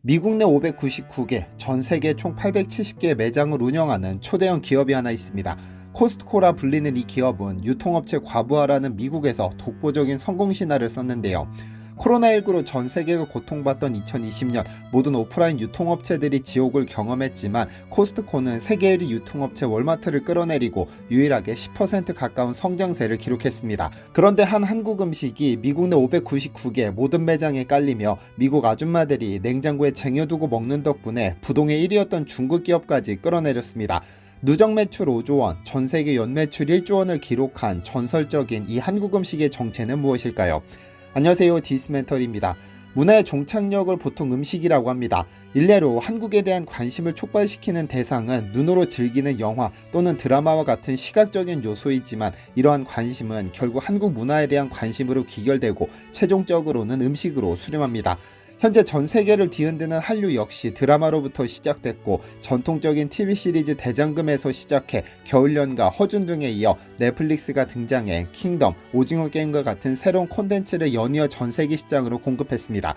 미국 내 599개, 전 세계 총 870개의 매장을 운영하는 초대형 기업이 하나 있습니다. 코스트코라 불리는 이 기업은 유통업체 과부하라는 미국에서 독보적인 성공 신화를 썼는데요. 코로나19로 전 세계가 고통받던 2020년 모든 오프라인 유통업체들이 지옥을 경험했지만 코스트코는 세계 1위 유통업체 월마트를 끌어내리고 유일하게 10% 가까운 성장세를 기록했습니다. 그런데 한 한국 음식이 미국 내 599개 모든 매장에 깔리며 미국 아줌마들이 냉장고에 쟁여두고 먹는 덕분에 부동의 1위였던 중국 기업까지 끌어내렸습니다. 누적 매출 5조 원, 전 세계 연매출 1조 원을 기록한 전설적인 이 한국 음식의 정체는 무엇일까요? 안녕하세요, 디스멘털입니다. 문화의 종착역을 보통 음식이라고 합니다. 일례로 한국에 대한 관심을 촉발시키는 대상은 눈으로 즐기는 영화 또는 드라마와 같은 시각적인 요소이지만 이러한 관심은 결국 한국 문화에 대한 관심으로 귀결되고 최종적으로는 음식으로 수렴합니다. 현재 전 세계를 뒤흔드는 한류 역시 드라마로부터 시작됐고 전통적인 TV 시리즈 대장금에서 시작해 겨울연가, 허준 등에 이어 넷플릭스가 등장해 킹덤, 오징어 게임과 같은 새로운 콘텐츠를 연이어 전 세계 시장으로 공급했습니다.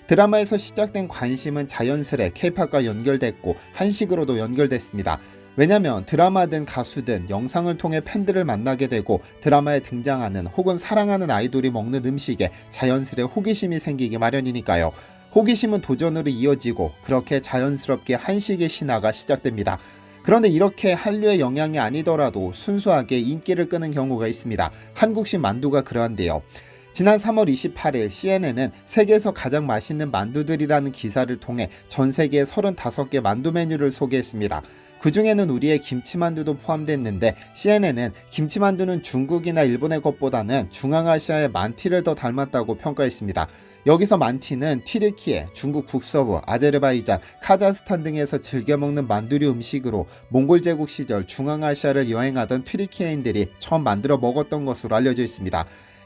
드라마에서 시작된 관심은 자연스레 K-팝과 연결됐고 한식으로도 연결됐습니다. 왜냐면 드라마든 가수든 영상을 통해 팬들을 만나게 되고 드라마에 등장하는 혹은 사랑하는 아이돌이 먹는 음식에 자연스레 호기심이 생기기 마련이니까요. 호기심은 도전으로 이어지고 그렇게 자연스럽게 한식의 신화가 시작됩니다. 그런데 이렇게 한류의 영향이 아니더라도 순수하게 인기를 끄는 경우가 있습니다. 한국식 만두가 그러한데요. 지난 3월 28일 CNN은 세계에서 가장 맛있는 만두들이라는 기사를 통해 전 세계 35개 만두 메뉴를 소개했습니다. 그 중에는 우리의 김치만두도 포함됐는데 CNN은 김치만두는 중국이나 일본의 것보다는 중앙아시아의 만티를 더 닮았다고 평가했습니다. 여기서 만티는 튀르키예, 중국 북서부, 아제르바이잔, 카자흐스탄 등에서 즐겨 먹는 만두류 음식으로 몽골 제국 시절 중앙아시아를 여행하던 튀르키예인들이 처음 만들어 먹었던 것으로 알려져 있습니다.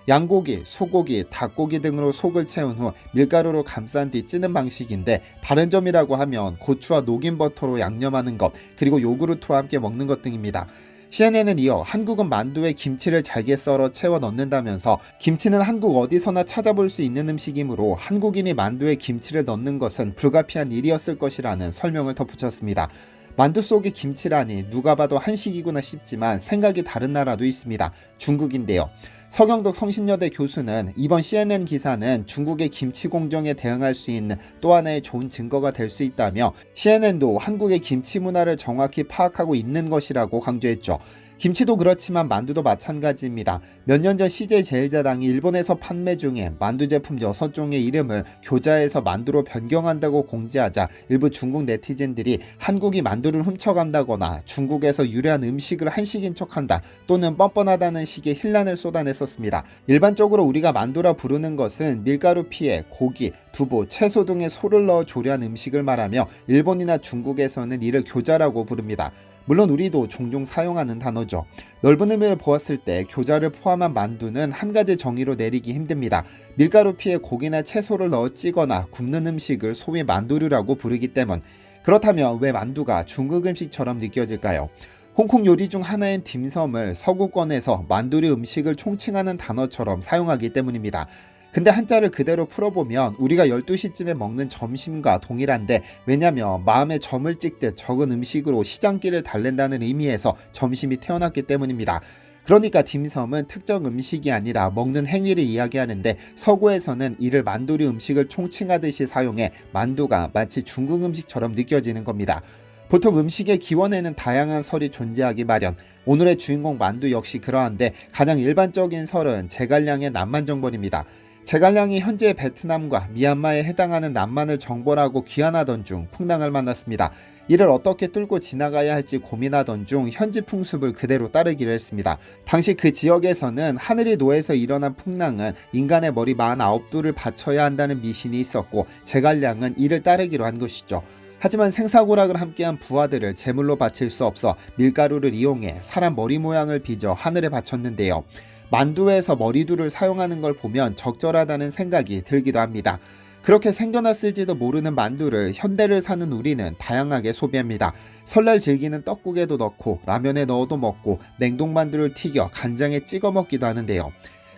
양고기, 소고기, 닭고기 등으로 속을 채운 후 밀가루로 감싼 뒤 찌는 방식인데 다른 점이라고 하면 고추와 녹인 버터로 양념하는 것, 그리고 요구르트와 함께 먹는 것 등입니다. CNN은 이어 한국은 만두에 김치를 잘게 썰어 채워 넣는다면서 김치는 한국 어디서나 찾아볼 수 있는 음식이므로 한국인이 만두에 김치를 넣는 것은 불가피한 일이었을 것이라는 설명을 덧붙였습니다. 만두 속에 김치라니 누가 봐도 한식이구나 싶지만 생각이 다른 나라도 있습니다. 중국인데요. 서경덕 성신여대 교수는 이번 CNN 기사는 중국의 김치 공정에 대응할 수 있는 또 하나의 좋은 증거가 될 수 있다며 CNN도 한국의 김치 문화를 정확히 파악하고 있는 것이라고 강조했죠. 김치도 그렇지만 만두도 마찬가지입니다. 몇 년 전 CJ제일제당이 일본에서 판매 중에 만두 제품 6종의 이름을 교자에서 만두로 변경한다고 공지하자 일부 중국 네티즌들이 한국이 만두를 훔쳐간다거나 중국에서 유래한 음식을 한식인 척한다 또는 뻔뻔하다는 식의 혼란을 쏟아냈었습니다. 일반적으로 우리가 만두라 부르는 것은 밀가루 피에 고기, 두부, 채소 등의 소를 넣어 조리한 음식을 말하며 일본이나 중국에서는 이를 교자라고 부릅니다. 물론 우리도 종종 사용하는 단어죠. 넓은 의미를 보았을 때 교자를 포함한 만두는 한 가지 정의로 내리기 힘듭니다. 밀가루 피에 고기나 채소를 넣어 찌거나 굽는 음식을 소위 만두류라고 부르기 때문. 그렇다면 왜 만두가 중국 음식처럼 느껴질까요? 홍콩 요리 중 하나인 딤섬을 서구권에서 만두류 음식을 총칭하는 단어처럼 사용하기 때문입니다. 근데 한자를 그대로 풀어보면 우리가 12시쯤에 먹는 점심과 동일한데 왜냐면 마음에 점을 찍듯 적은 음식으로 시장길을 달랜다는 의미에서 점심이 태어났기 때문입니다. 그러니까 딤섬은 특정 음식이 아니라 먹는 행위를 이야기하는데 서구에서는 이를 만두류 음식을 총칭하듯이 사용해 만두가 마치 중국 음식처럼 느껴지는 겁니다. 보통 음식의 기원에는 다양한 설이 존재하기 마련. 오늘의 주인공 만두 역시 그러한데 가장 일반적인 설은 제갈량의 남만 정벌입니다. 제갈량이 현재 베트남과 미얀마에 해당하는 남만을 정벌하고 귀환하던 중 풍랑을 만났습니다. 이를 어떻게 뚫고 지나가야 할지 고민하던 중 현지 풍습을 그대로 따르기로 했습니다. 당시 그 지역에서는 하늘이 노해서 일어난 풍랑은 인간의 머리 49두를 바쳐야 한다는 미신이 있었고 제갈량은 이를 따르기로 한 것이죠. 하지만 생사고락을 함께한 부하들을 제물로 바칠 수 없어 밀가루를 이용해 사람 머리 모양을 빚어 하늘에 바쳤는데요. 만두에서 머리두를 사용하는 걸 보면 적절하다는 생각이 들기도 합니다. 그렇게 생겨났을지도 모르는 만두를 현대를 사는 우리는 다양하게 소비합니다. 설날 즐기는 떡국에도 넣고 라면에 넣어도 먹고 냉동만두를 튀겨 간장에 찍어 먹기도 하는데요.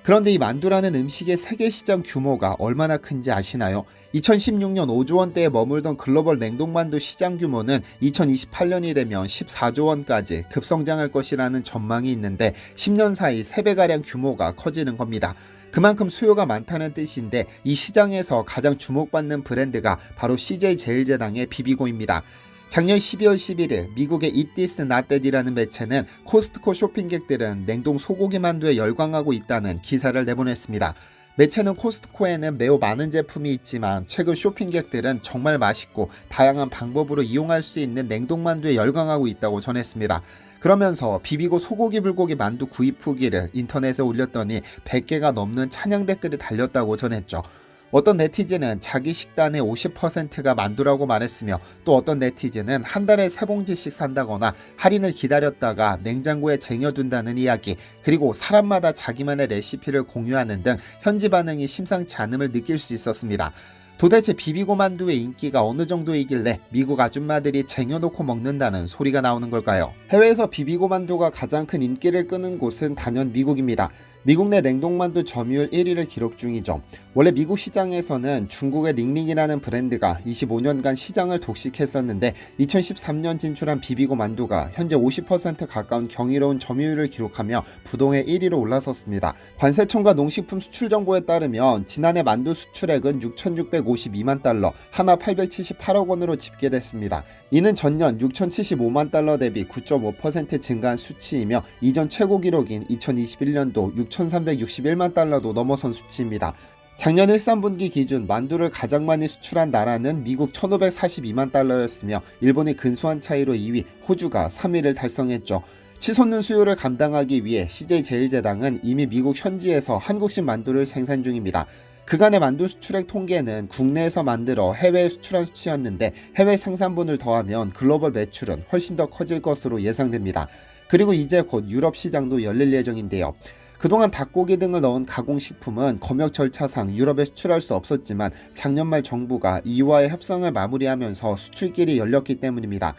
그런데 이 만두라는 음식의 세계 시장 규모가 얼마나 큰지 아시나요? 2016년 5조 원대에 머물던 글로벌 냉동만두 시장 규모는 2028년이 되면 14조 원까지 급성장할 것이라는 전망이 있는데 10년 사이 3배가량 규모가 커지는 겁니다. 그만큼 수요가 많다는 뜻인데 이 시장에서 가장 주목받는 브랜드가 바로 CJ 제일제당의 비비고입니다. 작년 12월 11일 미국의 Eat This Not That이라는 매체는 코스트코 쇼핑객들은 냉동 소고기 만두에 열광하고 있다는 기사를 내보냈습니다. 매체는 코스트코에는 매우 많은 제품이 있지만 최근 쇼핑객들은 정말 맛있고 다양한 방법으로 이용할 수 있는 냉동 만두에 열광하고 있다고 전했습니다. 그러면서 비비고 소고기 불고기 만두 구입 후기를 인터넷에 올렸더니 100개가 넘는 찬양 댓글이 달렸다고 전했죠. 어떤 네티즌은 자기 식단의 50%가 만두라고 말했으며 또 어떤 네티즌은 한 달에 3봉지씩 산다거나 할인을 기다렸다가 냉장고에 쟁여둔다는 이야기, 그리고 사람마다 자기만의 레시피를 공유하는 등 현지 반응이 심상치 않음을 느낄 수 있었습니다. 도대체 비비고 만두의 인기가 어느 정도이길래 미국 아줌마들이 쟁여놓고 먹는다는 소리가 나오는 걸까요? 해외에서 비비고 만두가 가장 큰 인기를 끄는 곳은 단연 미국입니다. 미국 내 냉동만두 점유율 1위를 기록 중이죠. 원래 미국 시장에서는 중국의 링링이라는 브랜드가 25년간 시장을 독식했었는데 2013년 진출한 비비고 만두가 현재 50% 가까운 경이로운 점유율을 기록하며 부동의 1위로 올라섰습니다. 관세청과 농식품 수출정보에 따르면 지난해 만두 수출액은 6,652만 달러, 하나 878억 원으로 집계됐습니다. 이는 전년 6,075만 달러 대비 9.5% 증가한 수치이며 이전 최고 기록인 2021년도 6,361만 달러도 넘어선 수치입니다. 작년 1, 3분기 기준 만두를 가장 많이 수출한 나라는 미국 1,542만 달러였으며 일본이 근소한 차이로 2위, 호주가 3위를 달성했죠. 치솟는 수요를 감당하기 위해 CJ 제일제당은 이미 미국 현지에서 한국식 만두를 생산 중입니다. 그간의 만두 수출액 통계는 국내에서 만들어 해외에 수출한 수치였는데 해외 생산분을 더하면 글로벌 매출은 훨씬 더 커질 것으로 예상됩니다. 그리고 이제 곧 유럽 시장도 열릴 예정인데요. 그동안 닭고기 등을 넣은 가공식품은 검역 절차상 유럽에 수출할 수 없었지만 작년 말 정부가 EU와의 협상을 마무리하면서 수출길이 열렸기 때문입니다.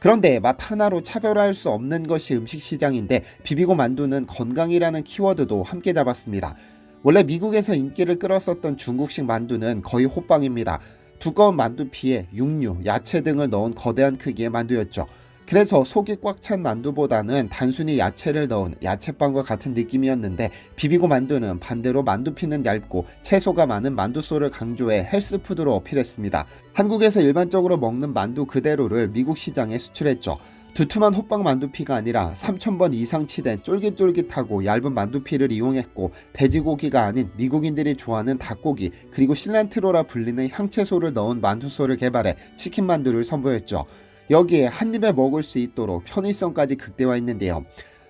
그런데 맛 하나로 차별화할 수 없는 것이 음식 시장인데 비비고 만두는 건강이라는 키워드도 함께 잡았습니다. 원래 미국에서 인기를 끌었었던 중국식 만두는 거의 호빵입니다. 두꺼운 만두피에 육류, 야채 등을 넣은 거대한 크기의 만두였죠. 그래서 속이 꽉 찬 만두보다는 단순히 야채를 넣은 야채빵과 같은 느낌이었는데 비비고 만두는 반대로 만두피는 얇고 채소가 많은 만두소를 강조해 헬스푸드로 어필했습니다. 한국에서 일반적으로 먹는 만두 그대로를 미국 시장에 수출했죠. 두툼한 호빵 만두피가 아니라 3,000번 이상 치댄 쫄깃쫄깃하고 얇은 만두피를 이용했고 돼지고기가 아닌 미국인들이 좋아하는 닭고기 그리고 실란트로라 불리는 향채소를 넣은 만두소를 개발해 치킨 만두를 선보였죠. 여기에 한 입에 먹을 수 있도록 편의성까지 극대화했는데요.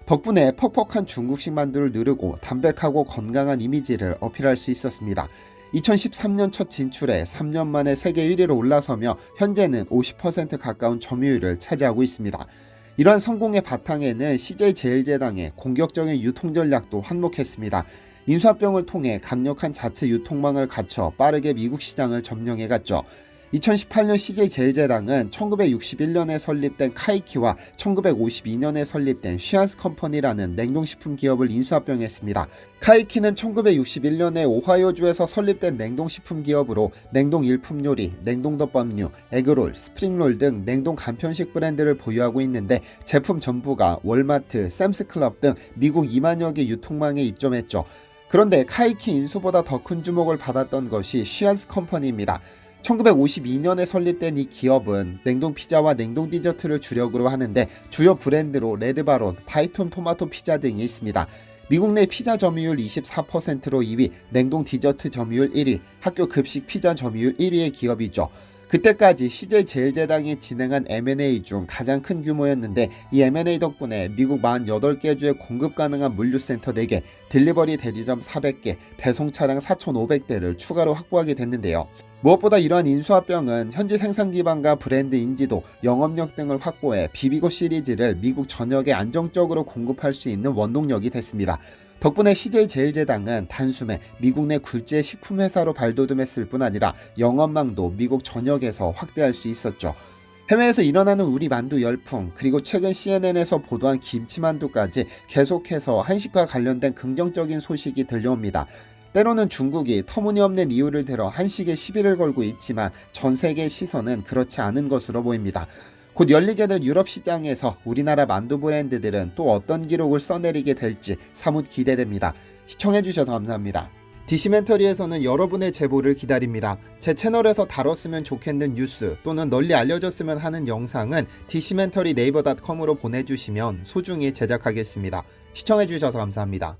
덕분에 퍽퍽한 중국식 만두를 누르고 담백하고 건강한 이미지를 어필할 수 있었습니다. 2013년 첫 진출에 3년 만에 세계 1위로 올라서며 현재는 50% 가까운 점유율을 차지하고 있습니다. 이러한 성공의 바탕에는 CJ 제일제당의 공격적인 유통 전략도 한몫했습니다. 인수합병을 통해 강력한 자체 유통망을 갖춰 빠르게 미국 시장을 점령해갔죠. 2018년 CJ 제일제당은 1961년에 설립된 카이키와 1952년에 설립된 쉬안스 컴퍼니라는 냉동식품 기업을 인수합병했습니다. 카이키는 1961년에 오하이오주에서 설립된 냉동식품 기업으로 냉동 일품 요리, 냉동덮밥류, 에그롤, 스프링롤 등 냉동 간편식 브랜드를 보유하고 있는데 제품 전부가 월마트, 샘스클럽 등 미국 2만여 개 유통망에 입점했죠. 그런데 카이키 인수보다 더 큰 주목을 받았던 것이 쉬안스 컴퍼니입니다. 1952년에 설립된 이 기업은 냉동 피자와 냉동 디저트를 주력으로 하는데 주요 브랜드로 레드바론, 파이톤 토마토 피자 등이 있습니다. 미국 내 피자 점유율 24%로 2위, 냉동 디저트 점유율 1위, 학교 급식 피자 점유율 1위의 기업이죠. 그때까지 CJ 제일제당이 진행한 M&A 중 가장 큰 규모였는데 이 M&A 덕분에 미국 48개 주에 공급 가능한 물류센터 4개, 딜리버리 대리점 400개, 배송 차량 4,500대를 추가로 확보하게 됐는데요. 무엇보다 이러한 인수합병은 현지 생산 기반과 브랜드 인지도, 영업력 등을 확보해 비비고 시리즈를 미국 전역에 안정적으로 공급할 수 있는 원동력이 됐습니다. 덕분에 CJ 제일제당은 단숨에 미국 내 굴지의 식품회사로 발돋움했을 뿐 아니라 영업망도 미국 전역에서 확대할 수 있었죠. 해외에서 일어나는 우리 만두 열풍, 그리고 최근 CNN에서 보도한 김치만두까지 계속해서 한식과 관련된 긍정적인 소식이 들려옵니다. 때로는 중국이 터무니없는 이유를 들어 한식에 시비를 걸고 있지만 전 세계의 시선은 그렇지 않은 것으로 보입니다. 곧 열리게 될 유럽 시장에서 우리나라 만두 브랜드들은 또 어떤 기록을 써내리게 될지 사뭇 기대됩니다. 시청해주셔서 감사합니다. 디시멘터리에서는 여러분의 제보를 기다립니다. 제 채널에서 다뤘으면 좋겠는 뉴스 또는 널리 알려졌으면 하는 영상은 디시멘터리 네이버닷컴으로 보내주시면 소중히 제작하겠습니다. 시청해주셔서 감사합니다.